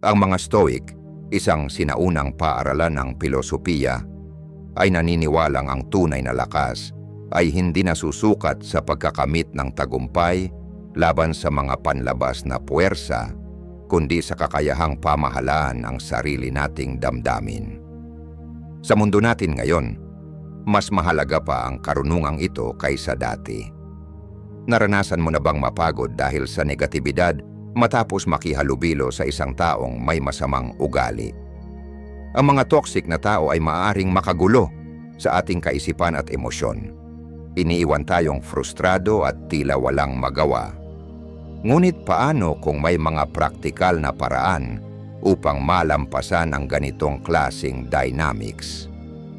Ang mga Stoic, isang sinaunang paaralan ng pilosopiya, ay naniniwalang ang tunay na lakas ay hindi nasusukat sa pagkakamit ng tagumpay laban sa mga panlabas na puwersa, kundi sa kakayahang pamahalaan ang sarili nating damdamin. Sa mundo natin ngayon, mas mahalaga pa ang karunungang ito kaysa dati. Naranasan mo na bang mapagod dahil sa negatibidad matapos makihalubilo sa isang taong may masamang ugali? Ang mga toxic na tao ay maaaring makagulo sa ating kaisipan at emosyon. Iniiwan tayong frustrado at tila walang magawa. Ngunit paano kung may mga praktikal na paraan upang malampasan ang ganitong klaseng dynamics?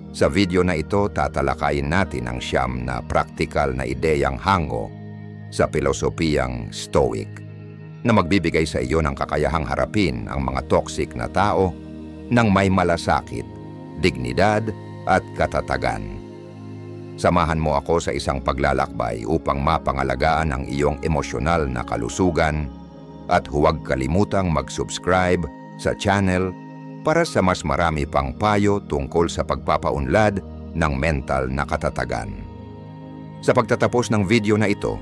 Sa video na ito, tatalakayin natin ang 9 na praktikal na ideyang hango sa pilosopiyang Stoic na magbibigay sa iyo ng kakayahang harapin ang mga toxic na tao ng may malasakit, dignidad at katatagan. Samahan mo ako sa isang paglalakbay upang mapangalagaan ang iyong emosyonal na kalusugan at huwag kalimutang mag-subscribe sa channel para sa mas marami pang payo tungkol sa pagpapaunlad ng mental na katatagan. Sa pagtatapos ng video na ito,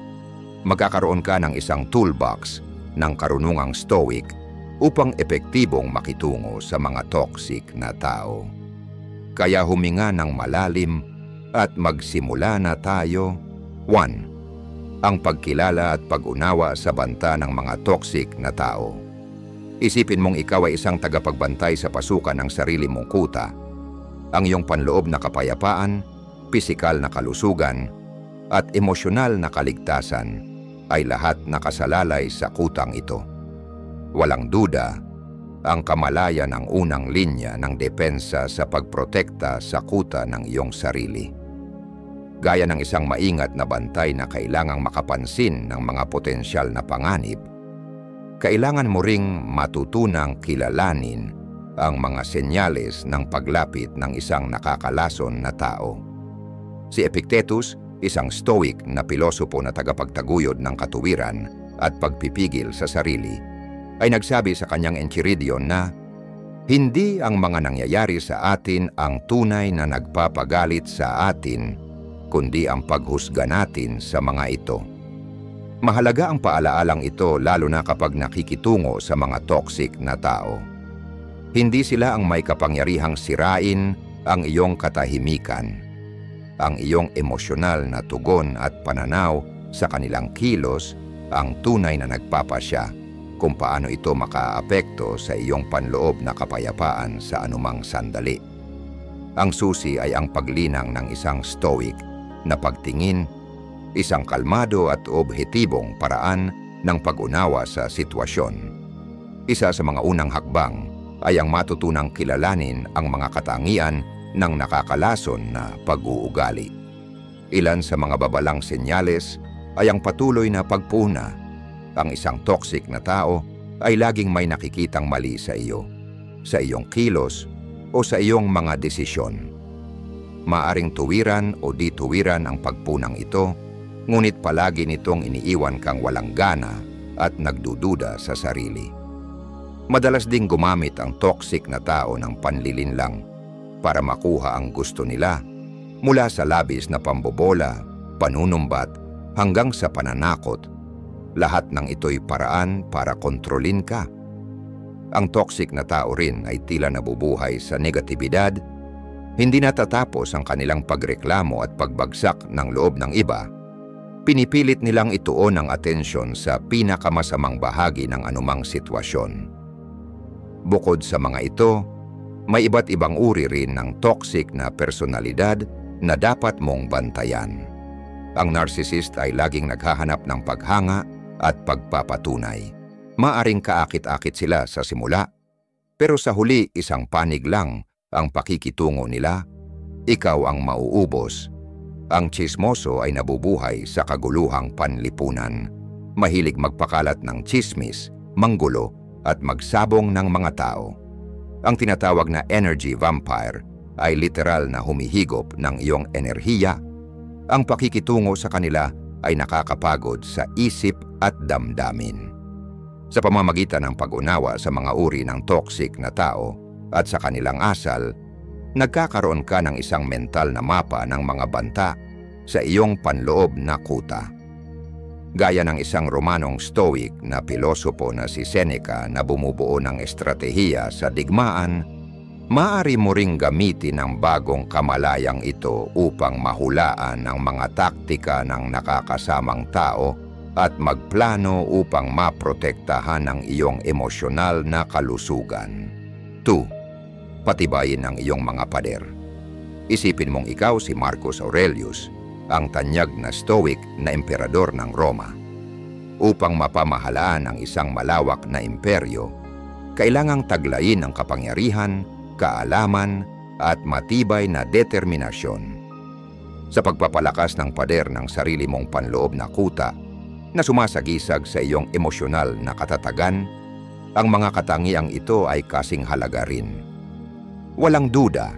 magkakaroon ka ng isang toolbox ng karunungang Stoic upang epektibong makitungo sa mga toxic na tao. Kaya huminga ng malalim at magsimula na tayo. 1. Ang pagkilala at pag-unawa sa banta ng mga toxic na tao. Isipin mong ikaw ay isang tagapagbantay sa pasukan ng sarili mong kuta. Ang iyong panloob na kapayapaan, pisikal na kalusugan, at emosyonal na kaligtasan ay lahat nakasalalay sa kutang ito. Walang duda, ang kamalayan ang unang linya ng depensa sa pagprotekta sa kuta ng iyong sarili. Gaya ng isang maingat na bantay na kailangang makapansin ng mga potensyal na panganib, kailangan mo ring matutunang kilalanin ang mga senyales ng paglapit ng isang nakakalason na tao. Si Epictetus, isang Stoic na pilosopo na tagapagtaguyod ng katuwiran at pagpipigil sa sarili, ay nagsabi sa kanyang Enchiridion na, "Hindi ang mga nangyayari sa atin ang tunay na nagpapagalit sa atin, kundi ang paghusga natin sa mga ito." Mahalaga ang paalaalang ito lalo na kapag nakikitungo sa mga toxic na tao. Hindi sila ang may kapangyarihang sirain ang iyong katahimikan. Ang iyong emosyonal na tugon at pananaw sa kanilang kilos ang tunay na nagpapasya kung paano ito makaapekto sa iyong panloob na kapayapaan sa anumang sandali. Ang susi ay ang paglinang ng isang Stoic na pagtingin, isang kalmado at objetibong paraan ng pag-unawa sa sitwasyon. Isa sa mga unang hakbang ay ang matutunang kilalanin ang mga katangian ng nakakalason na pag-uugali. Ilan sa mga babalang senyales ay ang patuloy na pagpuna. Ang isang toxic na tao ay laging may nakikitang mali sa iyo, sa iyong kilos o sa iyong mga desisyon. Maaring tuwiran o di tuwiran ang pagpunang ito, ngunit palagi nitong iniiwan kang walang gana at nagdududa sa sarili. Madalas ding gumamit ang toxic na tao ng panlilinlang para makuha ang gusto nila, mula sa labis na pambobola, panunumbat, hanggang sa pananakot. Lahat ng ito'y paraan para kontrolin ka. Ang toxic na tao rin ay tila nabubuhay sa negatibidad. Hindi natatapos ang kanilang pagreklamo at pagbagsak ng loob ng iba. Pinipilit nilang ituon ang atensyon sa pinakamasamang bahagi ng anumang sitwasyon. Bukod sa mga ito, may iba't ibang uri rin ng toxic na personalidad na dapat mong bantayan. Ang narcissist ay laging naghahanap ng paghanga at pagpapatunay. Maaring kaakit-akit sila sa simula, pero sa huli isang panig lang ang pakikitungo nila. Ikaw ang mauubos. Ang tsismoso ay nabubuhay sa kaguluhang panlipunan. Mahilig magpakalat ng tsismis, manggulo at magsabong ng mga tao. Ang tinatawag na energy vampire ay literal na humihigop ng iyong enerhiya. Ang pakikitungo sa kanila ay nakakapagod sa isip at damdamin. Sa pamamagitan ng pag-unawa sa mga uri ng toxic na tao at sa kanilang asal, nagkakaroon ka ng isang mental na mapa ng mga banta sa iyong panloob na kuta. Gaya ng isang Romanong Stoic na pilosopo na si Seneca na bumubuo ng estratehiya sa digmaan, maaari mo ring gamitin ang bagong kamalayang ito upang mahulaan ang mga taktika ng nakakasamang tao at magplano upang maprotektahan ang iyong emosyonal na kalusugan. 2. Patibayin ang iyong mga pader. Isipin mong ikaw si Marcus Aurelius, ang tanyag na Stoic na emperador ng Roma. Upang mapamahalaan ang isang malawak na imperyo, kailangang taglayin ang kapangyarihan, kaalaman at matibay na determinasyon. Sa pagpapalakas ng pader ng sarili mong panloob na kuta na sumasagisag sa iyong emosyonal na katatagan, ang mga katangiang ito ay kasing halaga rin. Walang duda,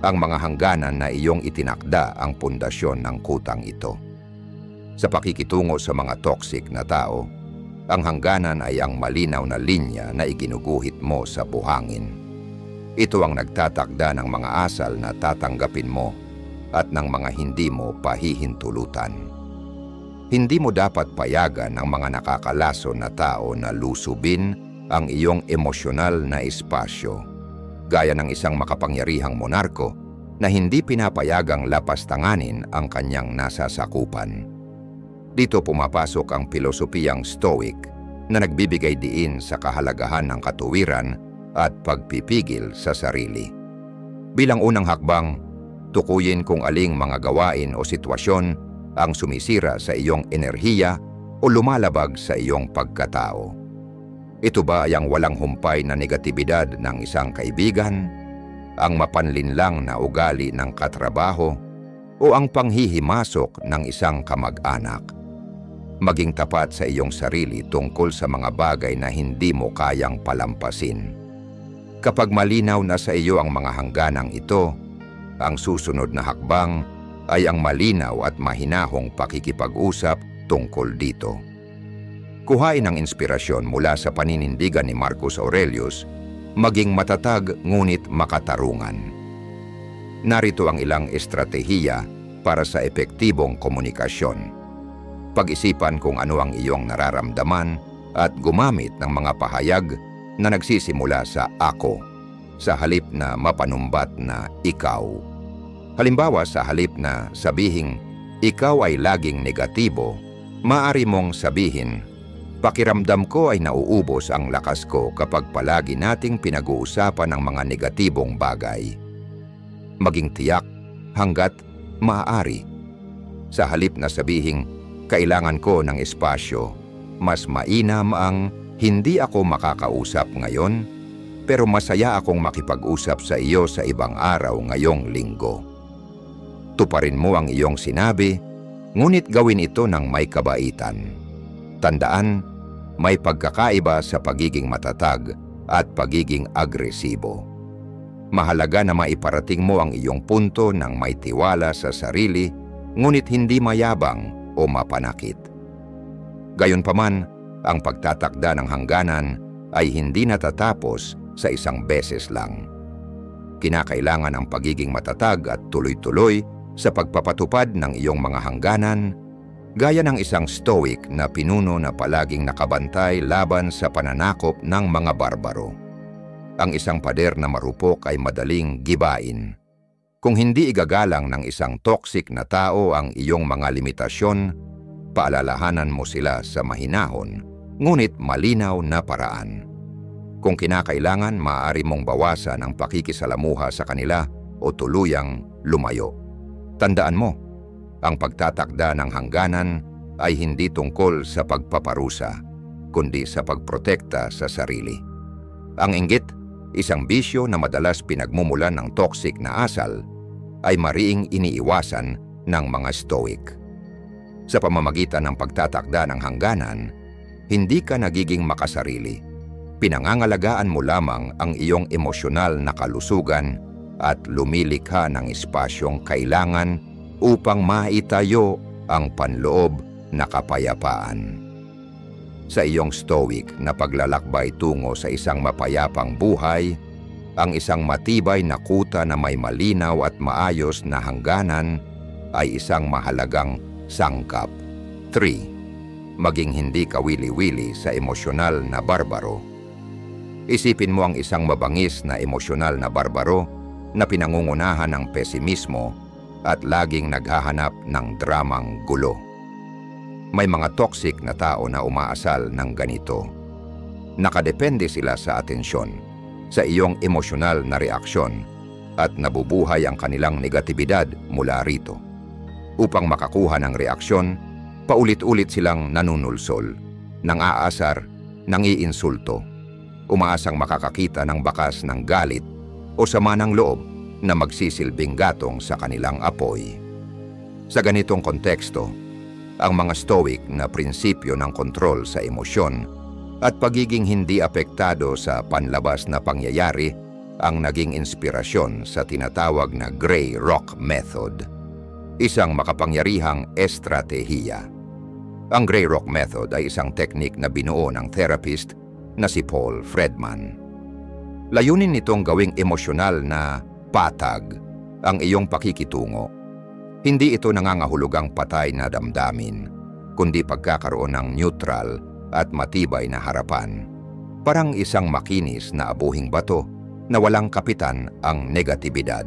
ang mga hangganan na iyong itinakda ang pundasyon ng kutang ito. Sa pakikitungo sa mga toxic na tao, ang hangganan ay ang malinaw na linya na iginuguhit mo sa buhangin. Ito ang nagtatakda ng mga asal na tatanggapin mo at ng mga hindi mo pahihintulutan. Hindi mo dapat payagan ang mga nakakalaso na tao na lusubin ang iyong emosyonal na espasyo, gaya ng isang makapangyarihang monarko na hindi pinapayagang lapastanganin ang kanyang nasasakupan. Dito pumapasok ang pilosopiyang Stoic na nagbibigay diin sa kahalagahan ng katuwiran at pagpipigil sa sarili. Bilang unang hakbang, tukuyin kung aling mga gawain o sitwasyon ang sumisira sa iyong enerhiya o lumalabag sa iyong pagkatao. Ito ba ay ang walang humpay na negatibidad ng isang kaibigan, ang mapanlinlang na ugali ng katrabaho, o ang panghihimasok ng isang kamag-anak? Maging tapat sa iyong sarili tungkol sa mga bagay na hindi mo kayang palampasin. Kapag malinaw na sa iyo ang mga hangganang ito, ang susunod na hakbang ay ang malinaw at mahinahong pakikipag-usap tungkol dito. Kuhain ang inspirasyon mula sa paninindigan ni Marcus Aurelius, maging matatag ngunit makatarungan. Narito ang ilang estratehiya para sa epektibong komunikasyon. Pag-isipan kung ano ang iyong nararamdaman at gumamit ng mga pahayag na nagsisimula sa ako, sa halip na mapanumbat na ikaw. Halimbawa, sa halip na sabihing ikaw ay laging negatibo, maaari mong sabihin, pakiramdam ko ay nauubos ang lakas ko kapag palagi nating pinag-uusapan ang mga negatibong bagay. Maging tiyak hanggat maaari. Sa halip na sabihing kailangan ko ng espasyo, mas mainam ang hindi ako makakausap ngayon, pero masaya akong makipag-usap sa iyo sa ibang araw ngayong linggo. Tuparin mo ang iyong sinabi, ngunit gawin ito ng may kabaitan. Tandaan, may pagkakaiba sa pagiging matatag at pagiging agresibo. Mahalaga na maiparating mo ang iyong punto ng may tiwala sa sarili, ngunit hindi mayabang o mapanakit. Gayunpaman, ang pagtatakda ng hangganan ay hindi natatapos sa isang beses lang. Kinakailangan ang pagiging matatag at tuloy-tuloy sa pagpapatupad ng iyong mga hangganan, gaya ng isang Stoic na pinuno na palaging nakabantay laban sa pananakop ng mga barbaro. Ang isang pader na marupok ay madaling gibain. Kung hindi igagalang ng isang toxic na tao ang iyong mga limitasyon, paalalahanan mo sila sa mahinahon, ngunit malinaw na paraan. Kung kinakailangan, maaari mong bawasan ang pakikisalamuha sa kanila o tuluyang lumayo. Tandaan mo, ang pagtatakda ng hangganan ay hindi tungkol sa pagpaparusa, kundi sa pagprotekta sa sarili. Ang inggit, isang bisyo na madalas pinagmumulan ng toxic na asal, ay mariing iniiwasan ng mga Stoic. Sa pamamagitan ng pagtatakda ng hangganan, hindi ka nagiging makasarili. Pinangangalagaan mo lamang ang iyong emosyonal na kalusugan at lumilikha ng espasyong kailangan upang maitayo ang panloob na kapayapaan. Sa iyong stoic na paglalakbay tungo sa isang mapayapang buhay, ang isang matibay na kuta na may malinaw at maayos na hangganan ay isang mahalagang sangkap. 3. Maging hindi kawili-wili sa emosyonal na barbaro. Isipin mo ang isang mabangis na emosyonal na barbaro na pinangungunahan ng pesimismo at laging naghahanap ng dramang gulo. May mga toxic na tao na umaasal ng ganito. Nakadepende sila sa atensyon, sa iyong emosyonal na reaksyon, at nabubuhay ang kanilang negatibidad mula rito. Upang makakuha ng reaksyon, paulit-ulit silang nanunulsol, nang-aasar, nang-iinsulto, umaasang makakakita ng bakas ng galit o sama ng loob na magsisilbing gatong sa kanilang apoy. Sa ganitong konteksto, ang mga stoic na prinsipyo ng kontrol sa emosyon at pagiging hindi apektado sa panlabas na pangyayari ang naging inspirasyon sa tinatawag na Grey Rock Method, isang makapangyarihang estratehiya. Ang Grey Rock Method ay isang teknik na binuo ng therapist na si Paul Fredman. Layunin nitong gawing emosyonal na patag ang iyong pakikitungo. Hindi ito nangangahulugang patay na damdamin, kundi pagkakaroon ng neutral at matibay na harapan. Parang isang makinis na abuhing bato na walang kapitan ang negatibidad.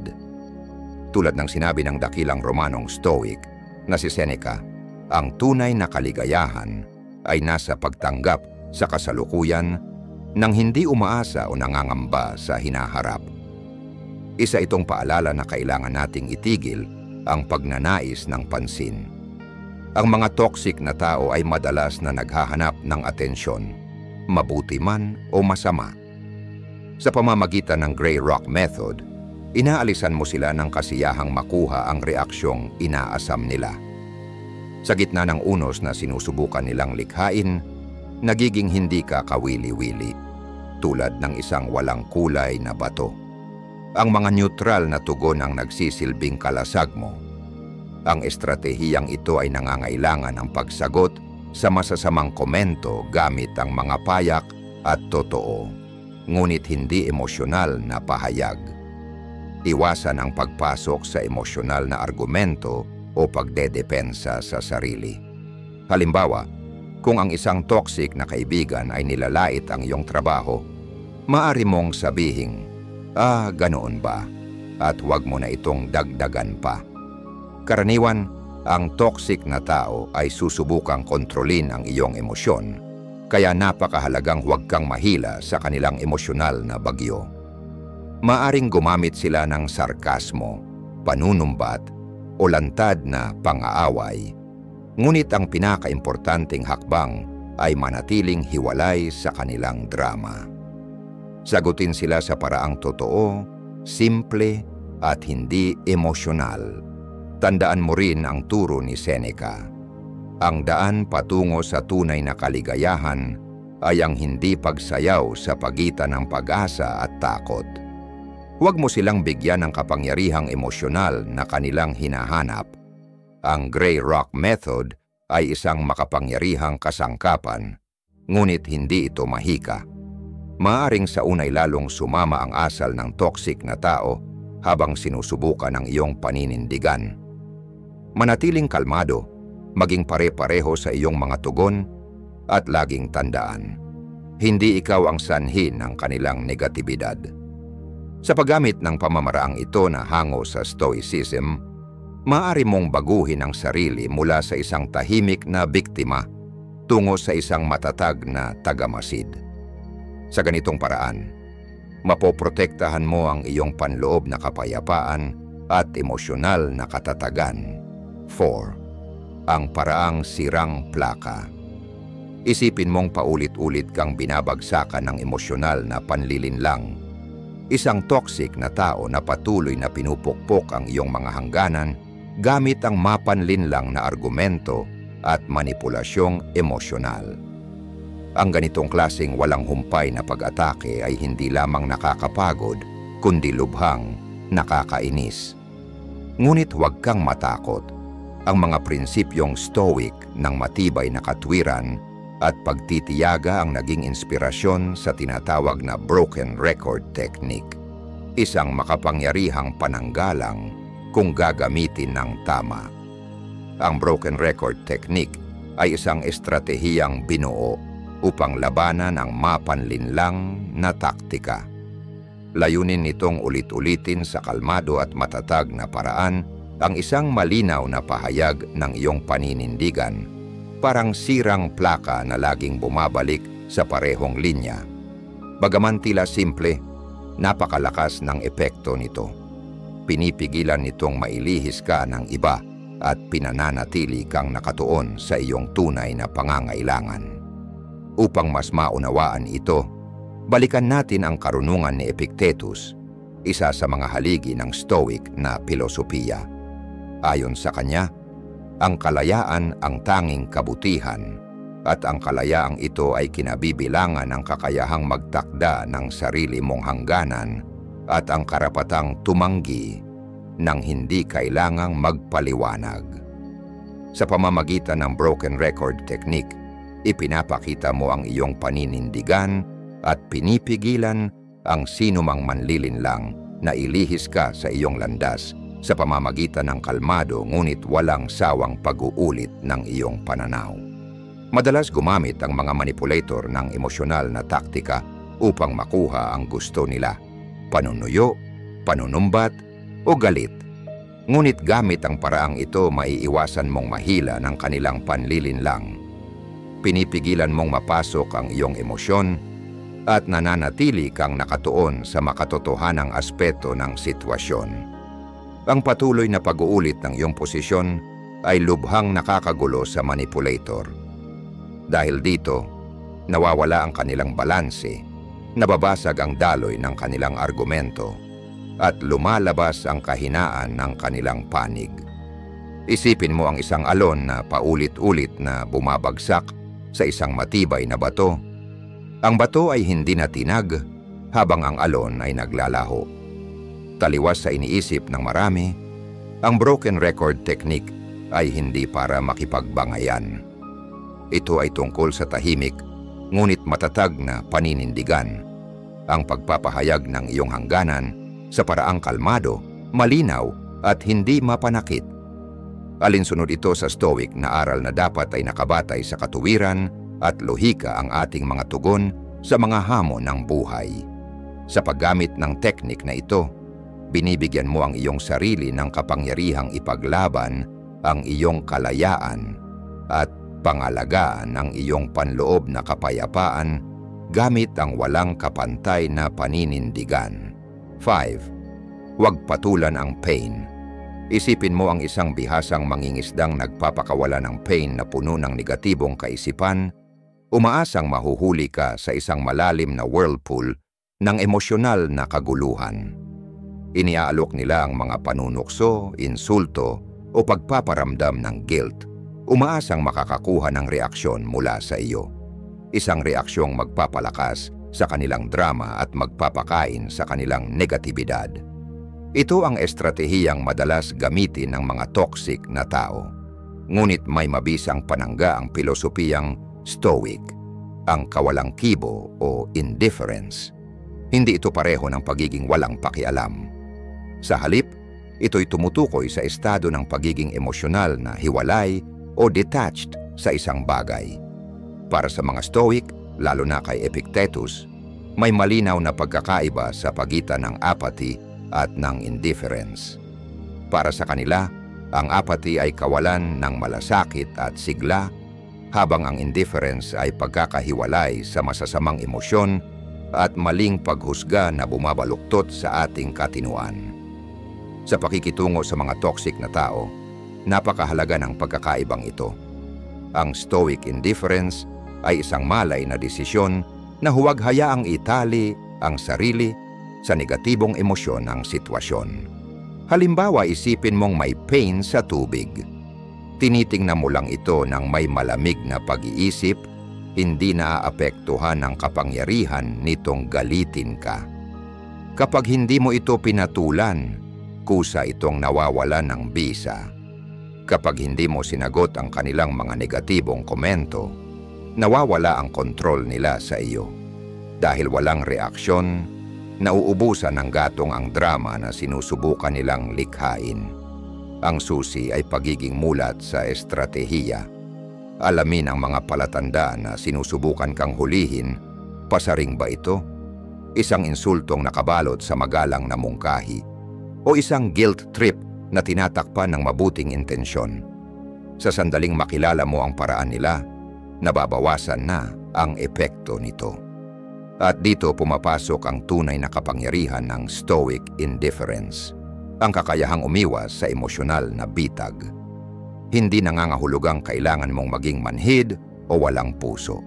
Tulad ng sinabi ng dakilang Romanong Stoic na si Seneca, ang tunay na kaligayahan ay nasa pagtanggap sa kasalukuyan nang hindi umaasa o nangangamba sa hinaharap. Isa itong paalala na kailangan nating itigil ang pagnanais ng pansin. Ang mga toxic na tao ay madalas na naghahanap ng atensyon, mabuti man o masama. Sa pamamagitan ng Grey Rock Method, inaalisan mo sila ng kasiyahang makuha ang reaksyong inaasam nila. Sa gitna ng unos na sinusubukan nilang likhain, nagiging hindi ka kawili-wili, tulad ng isang walang kulay na bato. Ang mga neutral na tugon ang nagsisilbing kalasag mo. Ang estratehiyang ito ay nangangailangan ng pagsagot sa masasamang komento gamit ang mga payak at totoo, ngunit hindi emosyonal na pahayag. Iwasan ang pagpasok sa emosyonal na argumento o pagdedepensa sa sarili. Halimbawa, kung ang isang toxic na kaibigan ay nilalait ang iyong trabaho, maaari mong sabihing, ganoon ba? At huwag mo na itong dagdagan pa. Karaniwan, ang toxic na tao ay susubukang kontrolin ang iyong emosyon, kaya napakahalagang huwag kang mahila sa kanilang emosyonal na bagyo. Maaring gumamit sila ng sarkasmo, panunumbat, o lantad na pang-aaway, ngunit ang pinakaimportanteng hakbang ay manatiling hiwalay sa kanilang drama. Sagutin sila sa paraang totoo, simple, at hindi emosyonal. Tandaan mo rin ang turo ni Seneca. Ang daan patungo sa tunay na kaligayahan ay ang hindi pagsayaw sa pagitan ng pag-asa at takot. Huwag mo silang bigyan ng kapangyarihang emosyonal na kanilang hinahanap. Ang Grey Rock Method ay isang makapangyarihang kasangkapan, ngunit hindi ito mahika. Maaring sa unay lalong sumama ang asal ng toxic na tao habang sinusubukan ang iyong paninindigan. Manatiling kalmado, maging pare-pareho sa iyong mga tugon, at laging tandaan, hindi ikaw ang sanhi ng kanilang negatibidad. Sa paggamit ng pamamaraang ito na hango sa Stoicism, maaari mong baguhin ang sarili mula sa isang tahimik na biktima tungo sa isang matatag na tagamasid. Sa ganitong paraan, mapoprotektahan mo ang iyong panloob na kapayapaan at emosyonal na katatagan. 4. Ang paraang sirang plaka. Isipin mong paulit-ulit kang binabagsakan ng emosyonal na panlilinlang. Isang toxic na tao na patuloy na pinupukpok ang iyong mga hangganan gamit ang mapanlinlang na argumento at manipulasyong emosyonal. Ang ganitong klaseng walang humpay na pag-atake ay hindi lamang nakakapagod, kundi lubhang nakakainis. Ngunit huwag kang matakot. Ang mga prinsipyong stoic ng matibay na katwiran at pagtitiyaga ang naging inspirasyon sa tinatawag na broken record technique, isang makapangyarihang pananggalang kung gagamitin ng tama. Ang broken record technique ay isang estratehiyang binuo upang labanan ang mapanlinlang na taktika. Layunin nitong ulit-ulitin sa kalmado at matatag na paraan ang isang malinaw na pahayag ng iyong paninindigan, parang sirang plaka na laging bumabalik sa parehong linya. Bagaman tila simple, napakalakas ng epekto nito. Pinipigilan nitong mailihis ka ng iba at pinananatili kang nakatuon sa iyong tunay na pangangailangan. Upang mas maunawaan ito, balikan natin ang karunungan ni Epictetus, isa sa mga haligi ng Stoic na pilosopiya. Ayon sa kanya, ang kalayaan ang tanging kabutihan at ang kalayaang ito ay kinabibilangan ng kakayahang magtakda ng sarili mong hangganan at ang karapatang tumanggi nang hindi kailangang magpaliwanag. Sa pamamagitan ng broken record technique, ipinapakita mo ang iyong paninindigan at pinipigilan ang sinumang manlilinlang na ilihis ka sa iyong landas sa pamamagitan ng kalmado ngunit walang sawang pag-uulit ng iyong pananaw. Madalas gumamit ang mga manipulator ng emosyonal na taktika upang makuha ang gusto nila, panunuyo, panunumbat, o galit. Ngunit gamit ang paraang ito, maiiwasan mong mahila ng kanilang panlilinlang. Pinipigilan mong mapasok ang iyong emosyon at nananatili kang nakatuon sa makatotohanang aspeto ng sitwasyon. Ang patuloy na pag-uulit ng iyong posisyon ay lubhang nakakagulo sa manipulator. Dahil dito, nawawala ang kanilang balanse, nababasag ang daloy ng kanilang argumento, at lumalabas ang kahinaan ng kanilang panig. Isipin mo ang isang alon na paulit-ulit na bumabagsak sa isang matibay na bato. Ang bato ay hindi na tinag habang ang alon ay naglalaho. Taliwas sa iniisip ng marami, ang broken record technique ay hindi para makipagbangayan. Ito ay tungkol sa tahimik, ngunit matatag na paninindigan, ang pagpapahayag ng iyong hangganan sa paraang kalmado, malinaw at hindi mapanakit. Alinsunod ito sa Stoic na aral na dapat ay nakabatay sa katuwiran at lohika ang ating mga tugon sa mga hamon ng buhay. Sa paggamit ng teknik na ito, binibigyan mo ang iyong sarili ng kapangyarihang ipaglaban ang iyong kalayaan at pangalagaan ang iyong panloob na kapayapaan gamit ang walang kapantay na paninindigan. 5. Huwag patulan ang pain. Isipin mo ang isang bihasang mangingisdang nagpapakawala ng pain na puno ng negatibong kaisipan, umaasang mahuhuli ka sa isang malalim na whirlpool ng emosyonal na kaguluhan. Iniaalok nila ang mga panunukso, insulto o pagpaparamdam ng guilt, umaasang makakakuha ng reaksyon mula sa iyo. Isang reaksyong magpapalakas sa kanilang drama at magpapakain sa kanilang negatibidad. Ito ang estratehiyang madalas gamitin ng mga toxic na tao. Ngunit may mabisang panangga ang pilosopiyang Stoic, ang kawalang kibo o indifference. Hindi ito pareho ng pagiging walang pakialam. Sa halip, ito'y tumutukoy sa estado ng pagiging emosyonal na hiwalay o detached sa isang bagay. Para sa mga Stoic, lalo na kay Epictetus, may malinaw na pagkakaiba sa pagitan ng apathy at ng indifference. Para sa kanila, ang apathy ay kawalan ng malasakit at sigla, habang ang indifference ay pagkakahiwalay sa masasamang emosyon at maling paghusga na bumabaluktot sa ating katinuan. Sa pakikitungo sa mga toxic na tao, napakahalaga ng pagkakaibang ito. Ang Stoic indifference ay isang malay na desisyon na huwag hayaang itali ang sarili sa negatibong emosyon ng sitwasyon. Halimbawa, isipin mong may pain sa tubig. Tinitingnan mo lang ito ng may malamig na pag-iisip, hindi naaapektuhan ng kapangyarihan nitong galitin ka. Kapag hindi mo ito pinatulan, kusa itong nawawalan ng bisa. Kapag hindi mo sinagot ang kanilang mga negatibong komento, Nawawala ang kontrol nila sa iyo. Dahil walang reaksyon, nauubusan ng gatong ang drama na sinusubukan nilang likhain. Ang susi ay pagiging mulat sa estratehiya. Alamin ang mga palatandaan na sinusubukan kang hulihin. Pasaring ba ito? Isang insultong nakabalot sa magalang na mungkahi o isang guilt trip na tinatakpan ng mabuting intensyon. Sa sandaling makilala mo ang paraan nila, nababawasan na ang epekto nito. At dito pumapasok ang tunay na kapangyarihan ng stoic indifference, ang kakayahang umiwas sa emosyonal na bitag. Hindi nangangahulugang kailangan mong maging manhid o walang puso.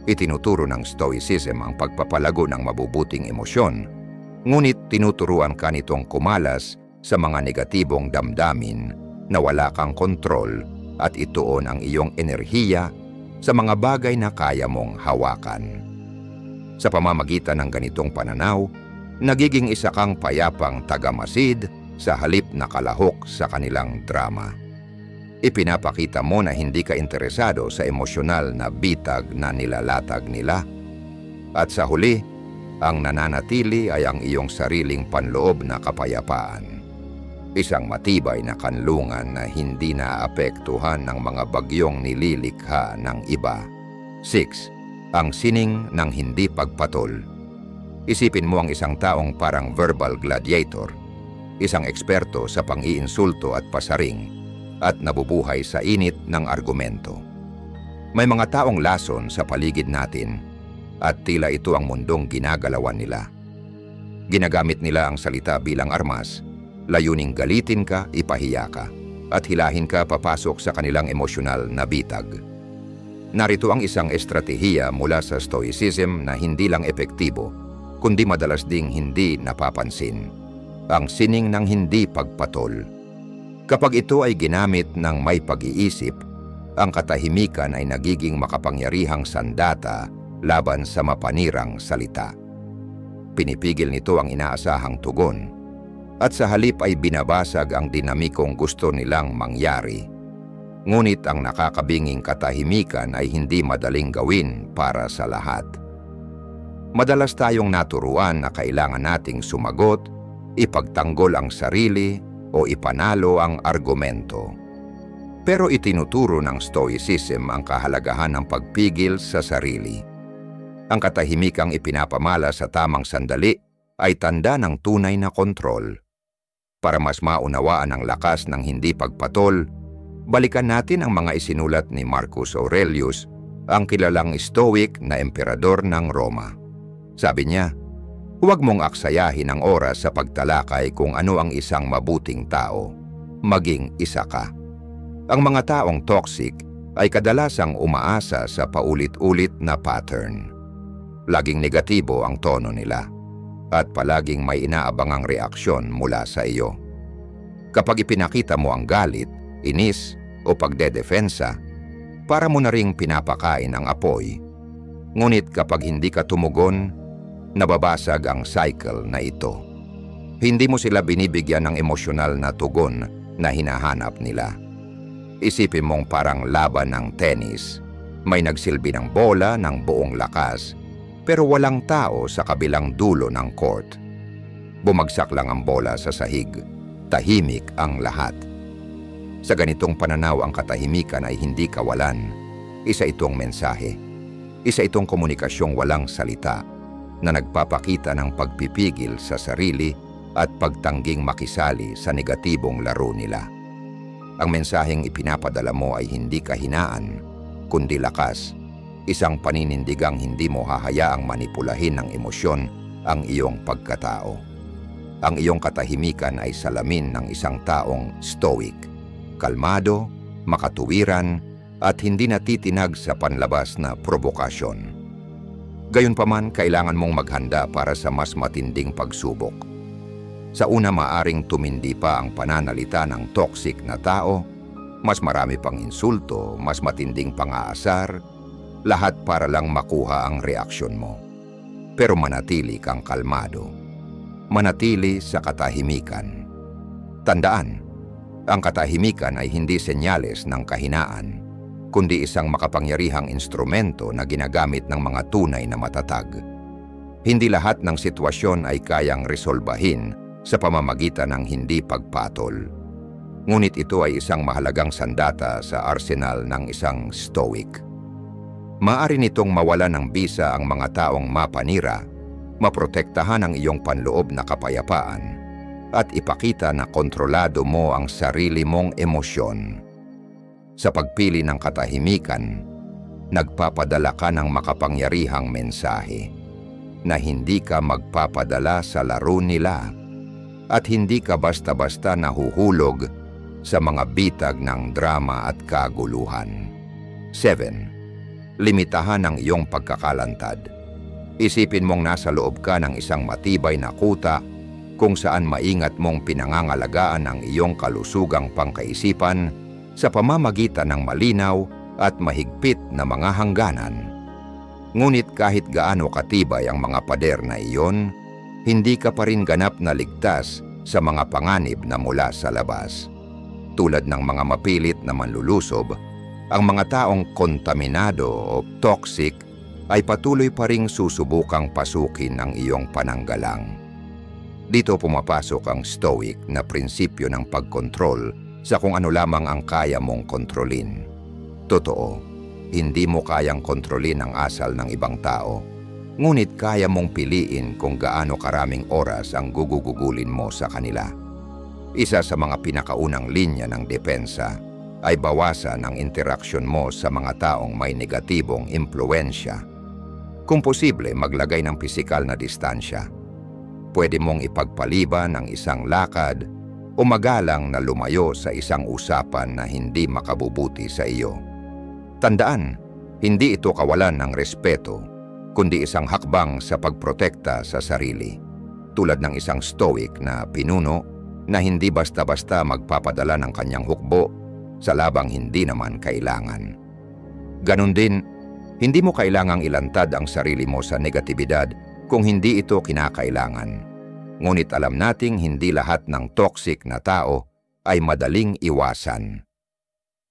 Itinuturo ng Stoicism ang pagpapalago ng mabubuting emosyon, ngunit tinuturuan ka nitong kumalas sa mga negatibong damdamin na wala kang kontrol at ituon ang iyong enerhiya sa mga bagay na kaya mong hawakan. Sa pamamagitan ng ganitong pananaw, nagiging isa kang payapang tagamasid sa halip na kalahok sa kanilang drama. Ipinapakita mo na hindi ka interesado sa emosyonal na bitag na nilalatag nila. At sa huli, ang nananatili ay ang iyong sariling panloob na kapayapaan. Isang matibay na kanlungan na hindi naapektuhan ng mga bagyong nililikha ng iba. 6. Ang sining ng hindi pagpatol. Isipin mo ang isang taong parang verbal gladiator, isang eksperto sa pang-iinsulto at pasaring, at nabubuhay sa init ng argumento. May mga taong lason sa paligid natin at tila ito ang mundong ginagalawan nila. Ginagamit nila ang salita bilang armas, layuning galitin ka, ipahiya ka, at hilahin ka papasok sa kanilang emosyonal na bitag. Narito ang isang estratehiya mula sa Stoicism na hindi lang epektibo, kundi madalas ding hindi napapansin. Ang sining ng hindi pagpatol. Kapag ito ay ginamit ng may pag-iisip, ang katahimikan ay nagiging makapangyarihang sandata laban sa mapanirang salita. Pinipigil nito ang inaasahang tugon, at sa halip ay binabasag ang dinamikong gusto nilang mangyari. Ngunit ang nakakabinging katahimikan ay hindi madaling gawin para sa lahat. Madalas tayong naturuan na kailangan nating sumagot, ipagtanggol ang sarili, o ipanalo ang argumento. Pero itinuturo ng Stoicism ang kahalagahan ng pagpigil sa sarili. Ang katahimikang ipinapamala sa tamang sandali ay tanda ng tunay na kontrol. Para mas maunawaan ang lakas ng hindi pagpatol, balikan natin ang mga isinulat ni Marcus Aurelius, ang kilalang Stoic na emperador ng Roma. Sabi niya, "Huwag mong aksayahin ang oras sa pagtalakay kung ano ang isang mabuting tao. Maging isa ka." Ang mga taong toxic ay kadalasang umaasa sa paulit-ulit na pattern. Laging negatibo ang tono nila at palaging may inaabangang reaksyon mula sa iyo. Kapag ipinakita mo ang galit, inis o pagdedefensa, para mo na ring pinapakain ang apoy. Ngunit kapag hindi ka tumugon, nababasag ang cycle na ito. Hindi mo sila binibigyan ng emosyonal na tugon na hinahanap nila. Isipin mong parang laban ng tennis. May nagsilbi ng bola ng buong lakas, pero walang tao sa kabilang dulo ng court. Bumagsak lang ang bola sa sahig. Tahimik ang lahat. Sa ganitong pananaw, ang katahimikan ay hindi kawalan. Isa itong mensahe. Isa itong komunikasyong walang salita, na nagpapakita ng pagpipigil sa sarili at pagtangging makisali sa negatibong laro nila. Ang mensaheng ipinapadala mo ay hindi kahinaan, kundi lakas, isang paninindigang hindi mo hahayaang manipulahin ng emosyon ang iyong pagkatao. Ang iyong katahimikan ay salamin ng isang taong stoic, kalmado, makatuwiran, at hindi natitinag sa panlabas na provokasyon. Gayunpaman, kailangan mong maghanda para sa mas matinding pagsubok. Sa una, maaring tumindi pa ang pananalita ng toxic na tao, mas marami pang insulto, mas matinding pang-aasar, lahat para lang makuha ang reaksyon mo. Pero manatili kang kalmado. Manatili sa katahimikan. Tandaan, ang katahimikan ay hindi senyales ng kahinaan, kundi isang makapangyarihang instrumento na ginagamit ng mga tunay na matatag. Hindi lahat ng sitwasyon ay kayang resolbahin sa pamamagitan ng hindi pagpatol. Ngunit ito ay isang mahalagang sandata sa arsenal ng isang stoic. Maaari nitong mawala ng bisa ang mga taong mapanira, maprotektahan ang iyong panloob na kapayapaan, at ipakita na kontrolado mo ang sarili mong emosyon. Sa pagpili ng katahimikan, nagpapadala ka ng makapangyarihang mensahe na hindi ka magpapadala sa laro nila at hindi ka basta-basta nahuhulog sa mga bitag ng drama at kaguluhan. 7. Limitahan ang iyong pagkakalantad. Isipin mong nasa loob ka ng isang matibay na kuta kung saan maingat mong pinangangalagaan ang iyong kalusugang pangkaisipan sa pamamagitan ng malinaw at mahigpit na mga hangganan. Ngunit kahit gaano katibay ang mga pader na iyon, hindi ka pa rin ganap na ligtas sa mga panganib na mula sa labas. Tulad ng mga mapilit na manlulusob, ang mga taong kontaminado o toxic ay patuloy pa ring susubukang pasukin ang iyong pananggalang. Dito pumapasok ang stoic na prinsipyo ng pagkontrol sa kung ano lamang ang kaya mong kontrolin. Totoo, hindi mo kayang kontrolin ang asal ng ibang tao, ngunit kaya mong piliin kung gaano karaming oras ang gugugugulin mo sa kanila. Isa sa mga pinakaunang linya ng depensa ay bawasan ang interaksyon mo sa mga taong may negatibong impluensya. Kung posible, maglagay ng pisikal na distansya. Pwede mong ipagpaliban ang isang lakad o magalang na lumayo sa isang usapan na hindi makabubuti sa iyo. Tandaan, hindi ito kawalan ng respeto, kundi isang hakbang sa pagprotekta sa sarili. Tulad ng isang stoic na pinuno na hindi basta-basta magpapadala ng kanyang hukbo sa labang hindi naman kailangan. Ganon din, hindi mo kailangang ilantad ang sarili mo sa negatibidad kung hindi ito kinakailangan. Ngunit alam nating hindi lahat ng toxic na tao ay madaling iwasan.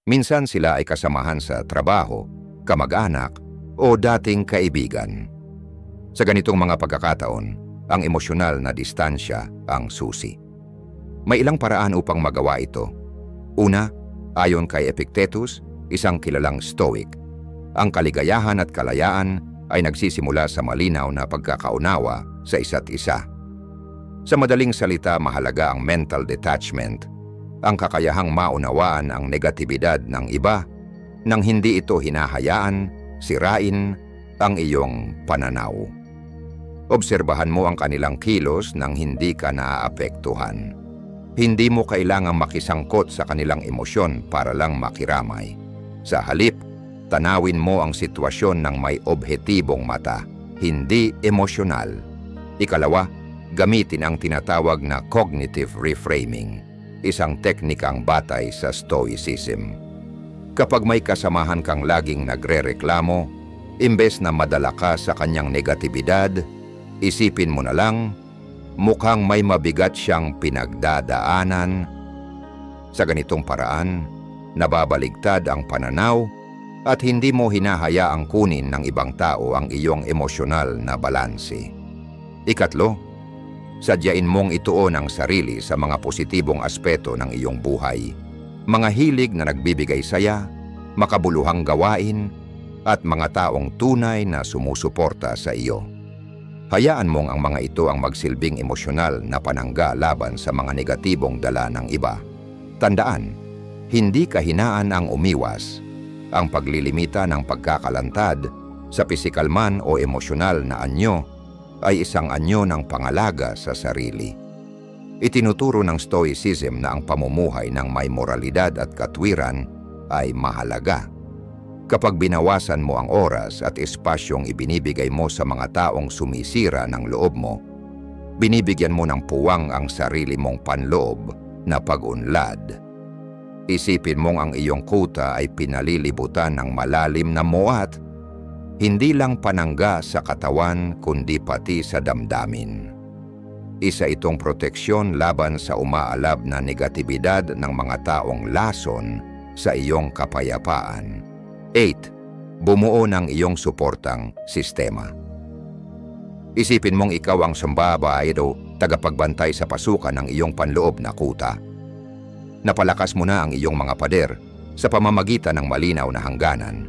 Minsan sila ay kasamahan sa trabaho, kamag-anak, o dating kaibigan. Sa ganitong mga pagkakataon, ang emosyonal na distansya ang susi. May ilang paraan upang magawa ito. Una, ayon kay Epictetus, isang kilalang stoic, ang kaligayahan at kalayaan ay nagsisimula sa malinaw na pagkakaunawa sa isa't isa. Sa madaling salita, mahalaga ang mental detachment, ang kakayahang maunawaan ang negatibidad ng iba nang hindi ito hinahayaan, sirain ang iyong pananaw. Obserbahan mo ang kanilang kilos nang hindi ka naaapektuhan. Hindi mo kailangang makisangkot sa kanilang emosyon para lang makiramay. Sa halip, tanawin mo ang sitwasyon ng may obhetibong mata, hindi emosyonal. Ikalawa, gamitin ang tinatawag na cognitive reframing, isang teknikang batay sa stoicism. Kapag may kasamahan kang laging nagrereklamo, imbes na madala ka sa kanyang negatibidad, isipin mo na lang, mukhang may mabigat siyang pinagdadaanan. Sa ganitong paraan, nababaligtad ang pananaw at hindi mo hinahayaang kunin ng ibang tao ang iyong emosyonal na balanse. Ikatlo, sadyain mong ituon ang sarili sa mga positibong aspeto ng iyong buhay, mga hilig na nagbibigay saya, makabuluhang gawain, at mga taong tunay na sumusuporta sa iyo. Hayaan mong ang mga ito ang magsilbing emosyonal na panangga laban sa mga negatibong dala ng iba. Tandaan, hindi kahinaan ang umiwas. Ang paglilimita ng pagkakalantad sa pisikal man o emosyonal na anyo ay isang anyo ng pangalaga sa sarili. Itinuturo ng Stoicism na ang pamumuhay ng may moralidad at katwiran ay mahalaga. Kapag binawasan mo ang oras at espasyong ibinibigay mo sa mga taong sumisira ng loob mo, binibigyan mo ng puwang ang sarili mong panloob na pag-unlad. Isipin mong ang iyong kuta ay pinalilibutan ng malalim na muwat, hindi lang panangga sa katawan kundi pati sa damdamin. Isa itong proteksyon laban sa umaalab na negatibidad ng mga taong lason sa iyong kapayapaan. 8. Bumuo ng iyong suportang sistema. Isipin mong ikaw ang sambabayad o tagapagbantay sa pasukan ng iyong panloob na kuta. Napalakas mo na ang iyong mga pader sa pamamagitan ng malinaw na hangganan.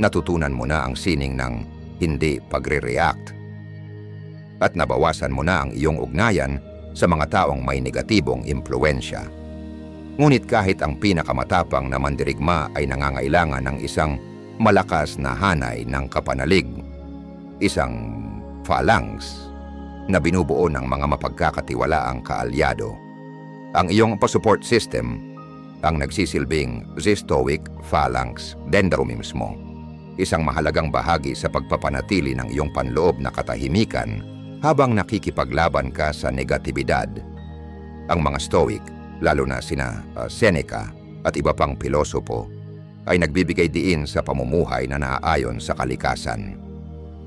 Natutunan mo na ang sining ng hindi pagre-react. At nabawasan mo na ang iyong ugnayan sa mga taong may negatibong impluensya. Ngunit kahit ang pinakamatapang na mandirigma ay nangangailangan ng isang malakas na hanay ng kapanalig, isang phalanx na binubuo ng mga mapagkakatiwalaang kaalyado. Ang iyong pa-support system ang nagsisilbing Stoic Phalanx Dendron mismo, isang mahalagang bahagi sa pagpapanatili ng iyong panloob na katahimikan habang nakikipaglaban ka sa negatibidad. Ang mga Stoic, lalo na sina Seneca at iba pang pilosopo, ay nagbibigay diin sa pamumuhay na naaayon sa kalikasan.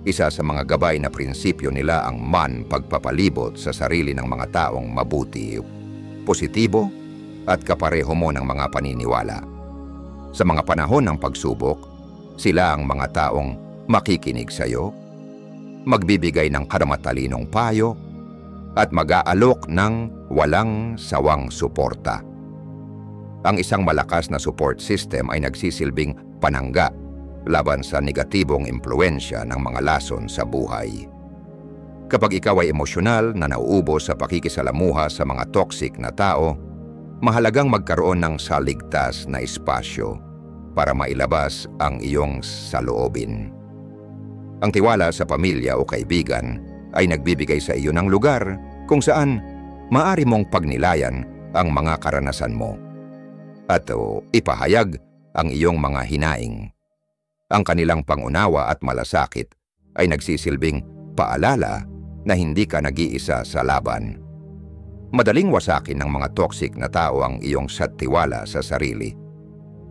Isa sa mga gabay na prinsipyo nila ang pagpapalibot sa sarili ng mga taong mabuti, positibo at kapareho mo ng mga paniniwala. Sa mga panahon ng pagsubok, sila ang mga taong makikinig sa iyo, magbibigay ng karamatalinong payo, at mag-aalok ng walang sawang suporta. Ang isang malakas na support system ay nagsisilbing panangga laban sa negatibong impluensya ng mga lason sa buhay. Kapag ikaw ay emosyonal na nauubos sa pakikisalamuha sa mga toxic na tao, mahalagang magkaroon ng saligtas na espasyo para mailabas ang iyong saloobin. Ang tiwala sa pamilya o kaibigan ay nagbibigay sa iyo ng lugar kung saan maaari mong pagnilayan ang mga karanasan mo at ipahayag ang iyong mga hinaing. Ang kanilang pangunawa at malasakit ay nagsisilbing paalala na hindi ka nag-iisa sa laban. Madaling wasakin ng mga toxic na tao ang iyong tiwala sa sarili.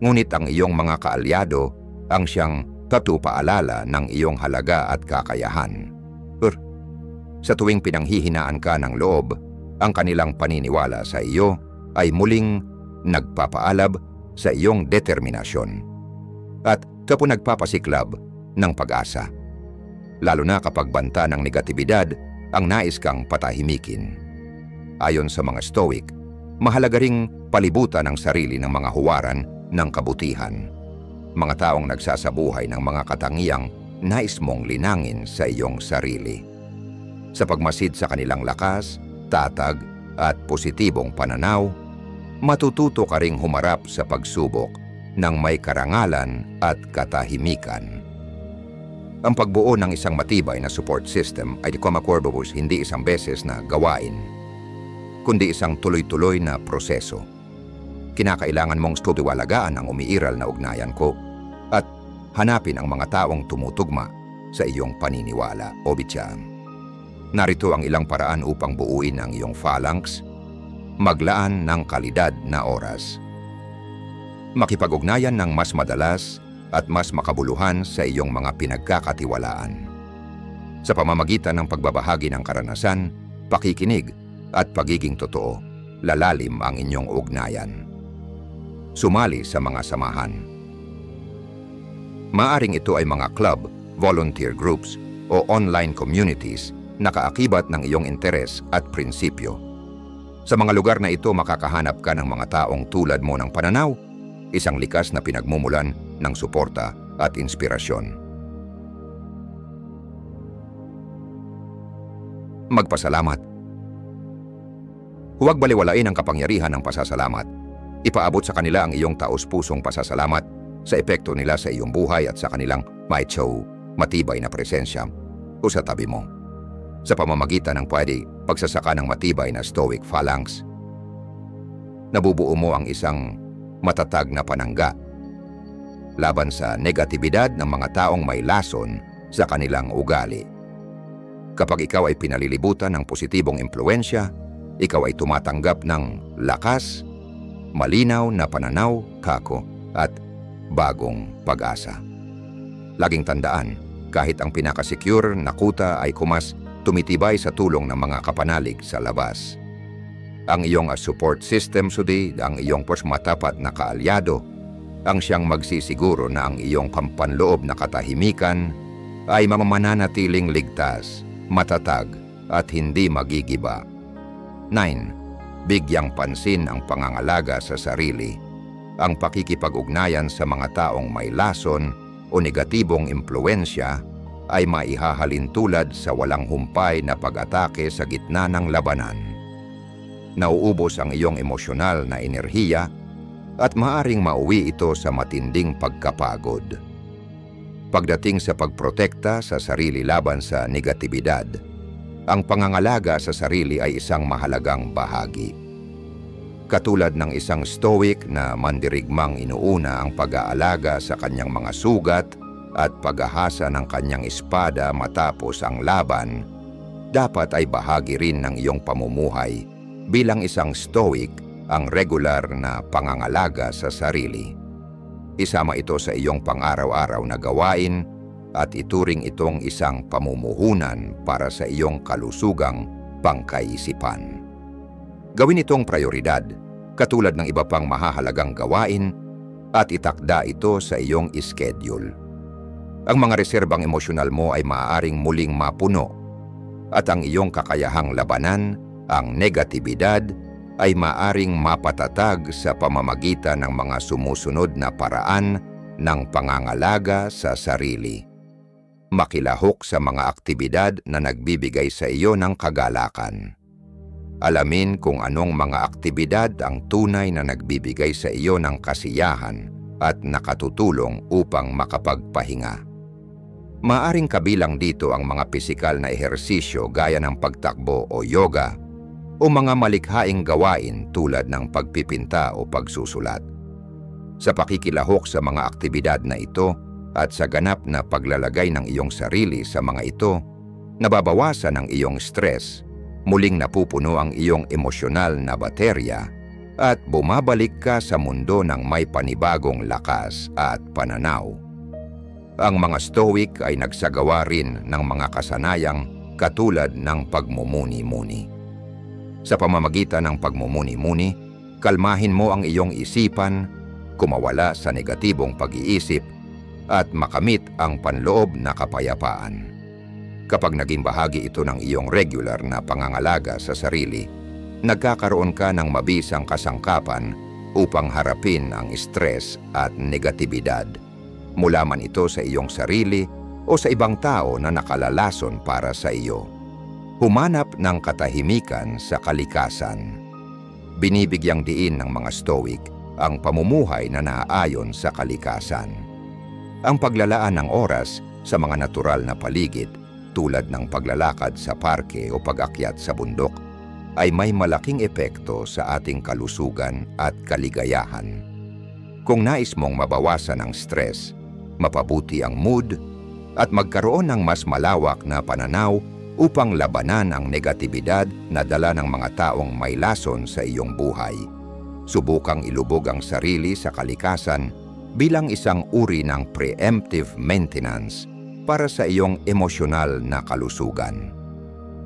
Ngunit ang iyong mga kaalyado ang siyang paalala ng iyong halaga at kakayahan. Sa tuwing pinanghihinaan ka ng loob, ang kanilang paniniwala sa iyo ay muling nagpapaalab sa iyong determinasyon at nagpapasiklab ng pag-asa. Lalo na kapag banta ng negatibidad ang nais kang patahimikin. Ayon sa mga Stoic, mahalaga ring palibutan ang sarili ng mga huwaran ng kabutihan. Mga taong nagsasabuhay ng mga katangiang nais mong linangin sa iyong sarili. Sa pagmasid sa kanilang lakas, tatag at positibong pananaw, matututo ka ring humarap sa pagsubok ng may karangalan at katahimikan. Ang pagbuo ng isang matibay na support system ay hindi isang beses na gawain, kundi isang tuloy-tuloy na proseso. Kinakailangan mong tuwalagaan ang umiiral na ugnayan ko at hanapin ang mga taong tumutugma sa iyong paniniwala o bitya. Narito ang ilang paraan upang buuin ang iyong phalanx. Maglaan ng kalidad na oras. Makipag-ugnayan ng mas madalas at mas makabuluhan sa iyong mga pinagkakatiwalaan. Sa pamamagitan ng pagbabahagi ng karanasan, pakikinig at pagiging totoo, lalalim ang inyong ugnayan. Sumali sa mga samahan. Maaring ito ay mga club, volunteer groups o online communities na kaakibat ng iyong interes at prinsipyo. Sa mga lugar na ito makakahanap ka ng mga taong tulad mo ng pananaw, isang likas na pinagmumulan ng suporta at inspirasyon. Magpasalamat. Huwag baliwalain ang kapangyarihan ng pasasalamat. Ipaabot sa kanila ang iyong taos-pusong pasasalamat sa epekto nila sa iyong buhay at sa kanilang matibay na presensya o sa tabi mo. Sa pamamagitan ng pagsasaka ng matibay na Stoic Phalanx, nabubuo mo ang isang matatag na panangga laban sa negatibidad ng mga taong may lason sa kanilang ugali. Kapag ikaw ay pinalilibutan ng positibong impluensya, ikaw ay tumatanggap ng lakas, malinaw na pananaw, at bagong pag-asa. Laging tandaan, kahit ang pinaka-secure na kuta ay tumitibay sa tulong ng mga kapanalig sa labas. Ang iyong support system ang iyong matapat na kaalyado ang siyang magsisiguro na ang iyong pampanloob na katahimikan ay mananatiling ligtas, matatag at hindi magigiba. 9. Bigyang pansin ang pangangalaga sa sarili. Ang pakikipag-ugnayan sa mga taong may lason o negatibong impluensya ay maihahalin tulad sa walang humpay na pag-atake sa gitna ng labanan. Nauubos ang iyong emosyonal na enerhiya at maaring mauwi ito sa matinding pagkapagod. Pagdating sa pagprotekta sa sarili laban sa negatibidad, ang pangangalaga sa sarili ay isang mahalagang bahagi. Katulad ng isang stoic na mandirigmang inuuna ang pag-aalaga sa kanyang mga sugat at paghahasa ng kanyang espada matapos ang laban, dapat ay bahagi rin ng iyong pamumuhay bilang isang stoic ang regular na pangangalaga sa sarili. Isama ito sa iyong pang-araw-araw na gawain at ituring itong isang pamumuhunan para sa iyong kalusugang pangkaisipan. Gawin itong prioridad, katulad ng iba pang mahahalagang gawain, at itakda ito sa iyong schedule. Ang mga reserbang emosyonal mo ay maaaring muling mapuno, at ang iyong kakayahang labanan, ang negatibidad, ay maaaring mapatatag sa pamamagitan ng mga sumusunod na paraan ng pangangalaga sa sarili. Makilahok sa mga aktibidad na nagbibigay sa iyo ng kagalakan. Alamin kung anong mga aktibidad ang tunay na nagbibigay sa iyo ng kasiyahan at nakatutulong upang makapagpahinga. Maaring kabilang dito ang mga pisikal na ehersisyo gaya ng pagtakbo o yoga o mga malikhaing gawain tulad ng pagpipinta o pagsusulat. Sa pakikilahok sa mga aktibidad na ito at sa ganap na paglalagay ng iyong sarili sa mga ito, nababawasan ang iyong stress, muling napupuno ang iyong emosyonal na baterya at bumabalik ka sa mundo ng may panibagong lakas at pananaw. Ang mga stoic ay nagsagawa rin ng mga kasanayang katulad ng pagmumuni-muni. Sa pamamagitan ng pagmumuni-muni, kalmahin mo ang iyong isipan, kumawala sa negatibong pag-iisip, at makamit ang panloob na kapayapaan. Kapag naging bahagi ito ng iyong regular na pangangalaga sa sarili, nagkakaroon ka ng mabisang kasangkapan upang harapin ang stress at negatibidad, mula man ito sa iyong sarili o sa ibang tao na nakalalason para sa iyo. Humanap ng katahimikan sa kalikasan. Binibigyang diin ng mga stoic ang pamumuhay na naaayon sa kalikasan. Ang paglalaan ng oras sa mga natural na paligid tulad ng paglalakad sa parke o pag-akyat sa bundok ay may malaking epekto sa ating kalusugan at kaligayahan. Kung nais mong mabawasan ang stress, mapabuti ang mood, at magkaroon ng mas malawak na pananaw upang labanan ang negatibidad na dala ng mga taong may lason sa iyong buhay, subukang ilubog ang sarili sa kalikasan bilang isang uri ng preemptive maintenance para sa iyong emosyonal na kalusugan.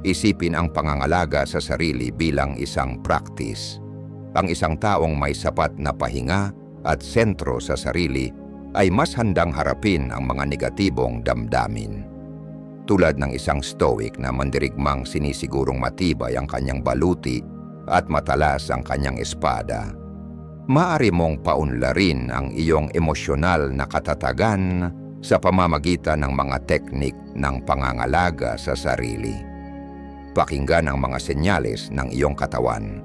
Isipin ang pangangalaga sa sarili bilang isang practice. Ang isang taong may sapat na pahinga at sentro sa sarili ay mas handang harapin ang mga negatibong damdamin. Tulad ng isang stoic na mandirigmang sinisigurong matibay ang kanyang baluti at matalas ang kanyang espada, maaari mong paunlarin ang iyong emosyonal na katatagan sa pamamagitan ng mga teknik ng pangangalaga sa sarili. Pakinggan ang mga senyales ng iyong katawan.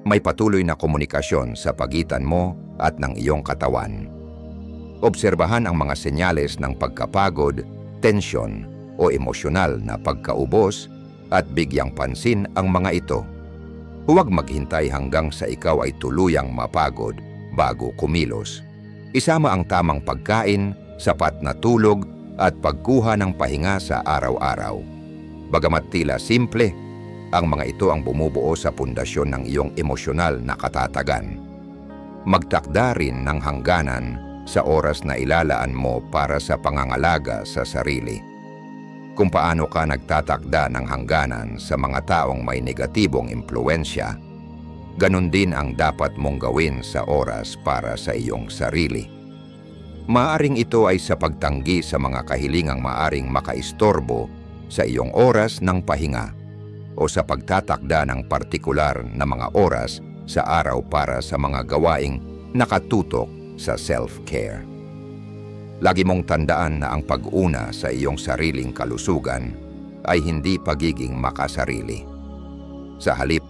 May patuloy na komunikasyon sa pagitan mo at ng iyong katawan. Obserbahan ang mga senyales ng pagkapagod, tensyon, o emosyonal na pagkaubos at bigyang pansin ang mga ito. Huwag maghintay hanggang sa ikaw ay tuluyang mapagod bago kumilos. Isama ang tamang pagkain, sapat na tulog at pagkuha ng pahinga sa araw-araw. Bagamat tila simple, ang mga ito ang bumubuo sa pundasyon ng iyong emosyonal na katatagan. Magtakda rin ng hangganan sa oras na ilalaan mo para sa pangangalaga sa sarili. Kung paano ka nagtatakda ng hangganan sa mga taong may negatibong impluensya, Ganon din ang dapat mong gawin sa oras para sa iyong sarili. Maaring ito ay sa pagtanggi sa mga kahilingang maaring makaistorbo sa iyong oras ng pahinga o sa pagtatakda ng partikular na mga oras sa araw para sa mga gawaing nakatutok sa self-care. Lagi mong tandaan na ang pag-una sa iyong sariling kalusugan ay hindi pagiging makasarili. Sa halip,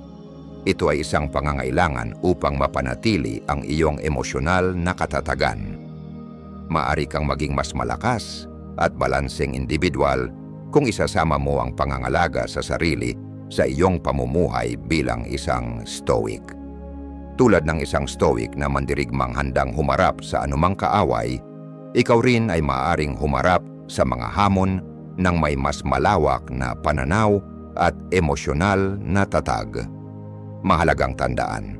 ito ay isang pangangailangan upang mapanatili ang iyong emosyonal na katatagan. Maari kang maging mas malakas at balanseng individual kung isasama mo ang pangangalaga sa sarili sa iyong pamumuhay bilang isang stoic. Tulad ng isang stoic na mandirigmang handang humarap sa anumang kaaway, ikaw rin ay maaaring humarap sa mga hamon ng may mas malawak na pananaw at emosyonal na tatag. Mahalagang tandaan,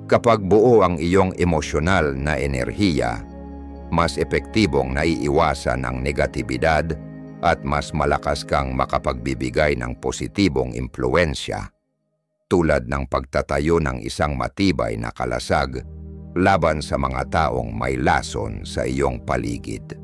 kapag buo ang iyong emosyonal na enerhiya, mas epektibong naiiwasan ang negatibidad at mas malakas kang makapagbibigay ng positibong impluensya, tulad ng pagtatayo ng isang matibay na kalasag laban sa mga taong may lason sa iyong paligid.